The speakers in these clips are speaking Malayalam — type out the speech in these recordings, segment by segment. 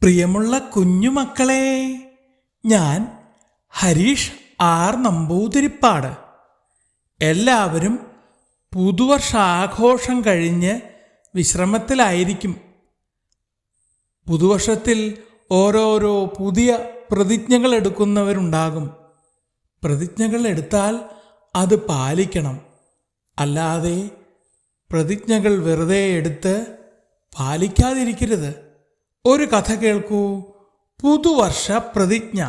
പ്രിയമുള്ള കുഞ്ഞുമക്കളെ, ഞാൻ ഹരീഷ് ആർ നമ്പൂതിരിപ്പാട്. എല്ലാവരും പുതുവർഷാഘോഷം കഴിഞ്ഞ് വിശ്രമത്തിലായിരിക്കും. പുതുവർഷത്തിൽ ഓരോരോ പുതിയ പ്രതിജ്ഞകൾ എടുക്കുന്നവരുണ്ടാകും. പ്രതിജ്ഞകൾ എടുത്താൽ അത് പാലിക്കണം. അല്ലാതെ പ്രതിജ്ഞകൾ വെറുതെ എടുത്ത് പാലിക്കാതിരിക്കരുത്. ഒരു കഥ കേൾക്കൂ. പുതുവർഷ പ്രതിജ്ഞ.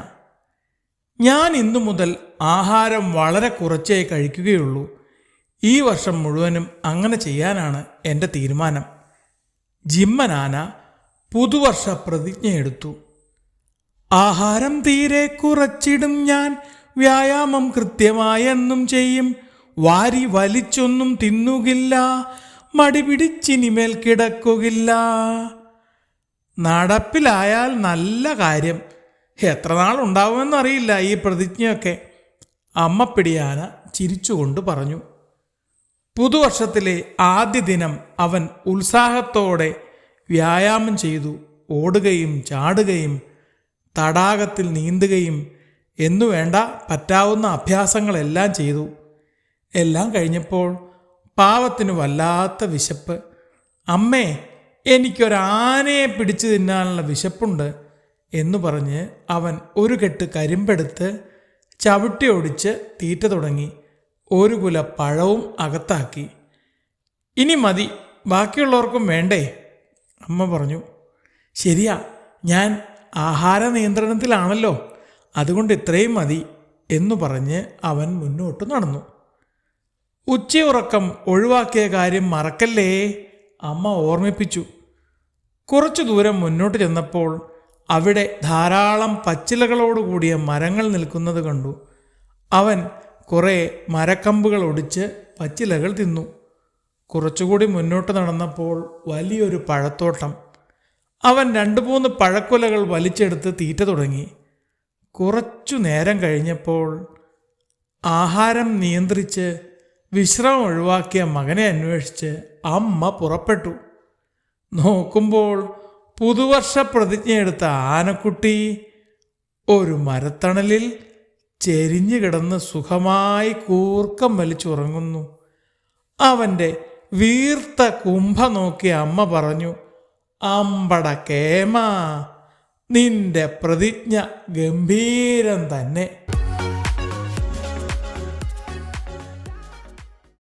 ഞാൻ ഇന്നു മുതൽ ആഹാരം വളരെ കുറച്ചേ കഴിക്കുകയുള്ളൂ. ഈ വർഷം മുഴുവനും അങ്ങനെ ചെയ്യാനാണ് എൻ്റെ തീരുമാനം. ജിമ്മനാന പുതുവർഷ പ്രതിജ്ഞ എടുത്തു. ആഹാരം തീരെ കുറച്ചിടും ഞാൻ, വ്യായാമം കൃത്യമായെന്നും ചെയ്യും, വാരി വലിച്ചൊന്നും തിന്നുകില്ല, മടി പിടിച്ചിനിമേൽ കിടക്കുകയില്ല. നടപ്പിലായാൽ നല്ല കാര്യം. എത്ര നാളുണ്ടാവുമെന്നറിയില്ല ഈ പ്രതിജ്ഞയൊക്കെ. അമ്മപ്പിടിയാന ചിരിച്ചുകൊണ്ട് പറഞ്ഞു. പുതുവർഷത്തിലെ ആദ്യ ദിനം അവൻ ഉത്സാഹത്തോടെ വ്യായാമം ചെയ്തു. ഓടുകയും ചാടുകയും തടാകത്തിൽ നീന്തുകയും എന്നുവേണ്ട പറ്റാവുന്ന അഭ്യാസങ്ങളെല്ലാം ചെയ്തു. എല്ലാം കഴിഞ്ഞപ്പോൾ പാവത്തിന് വല്ലാത്ത വിശപ്പ്. അമ്മേ, എനിക്കൊരാനയെ പിടിച്ചു തിന്നാനുള്ള വിശപ്പുണ്ട് എന്നു പറഞ്ഞ് അവൻ ഒരു കെട്ട് കരിമ്പെടുത്ത് ചവിട്ടി ഒടിച്ച് തീറ്റ തുടങ്ങി. ഒരു കുല പഴവും അകത്താക്കി. ഇനി മതി, ബാക്കിയുള്ളവർക്കും വേണ്ടേ? അമ്മ പറഞ്ഞു. ശരിയാ, ഞാൻ ആഹാര നിയന്ത്രണത്തിലാണല്ലോ, അതുകൊണ്ട് ഇത്രയും മതി എന്നു പറഞ്ഞ് അവൻ മുന്നോട്ട് നടന്നു. ഉച്ചയുറക്കം ഒഴിവാക്കിയ കാര്യം മറക്കല്ലേ, അമ്മ ഓർമ്മിപ്പിച്ചു. കുറച്ചു ദൂരം മുന്നോട്ട് ചെന്നപ്പോൾ അവിടെ ധാരാളം പച്ചിലകളോടുകൂടിയ മരങ്ങൾ നിൽക്കുന്നത് കണ്ടു. അവൻ കുറേ മരക്കമ്പുകൾ ഒടിച്ച് പച്ചിലകൾ തിന്നു. കുറച്ചുകൂടി മുന്നോട്ട് നടന്നപ്പോൾ വലിയൊരു പഴത്തോട്ടം. അവൻ 2-3 പഴക്കുലകൾ വലിച്ചെടുത്ത് തീറ്റ തുടങ്ങി. കുറച്ചു നേരം കഴിഞ്ഞപ്പോൾ ആഹാരം നിയന്ത്രിച്ച് വിശ്രമം ഒഴിവാക്കിയ മകനെ അന്വേഷിച്ച് അമ്മ പുറപ്പെട്ടു. നോക്കുമ്പോൾ പുതുവർഷ പ്രതിജ്ഞയെടുത്ത ആനക്കുട്ടി ഒരു മരത്തണലിൽ ചെരിഞ്ഞു കിടന്ന് സുഖമായി കൂർക്കം വലിച്ചുറങ്ങുന്നു. അവൻ്റെ വീർത്ത കുംഭ നോക്കി അമ്മ പറഞ്ഞു, അമ്പട കേമ, നിന്റെ പ്രതിജ്ഞ ഗംഭീരം തന്നെ.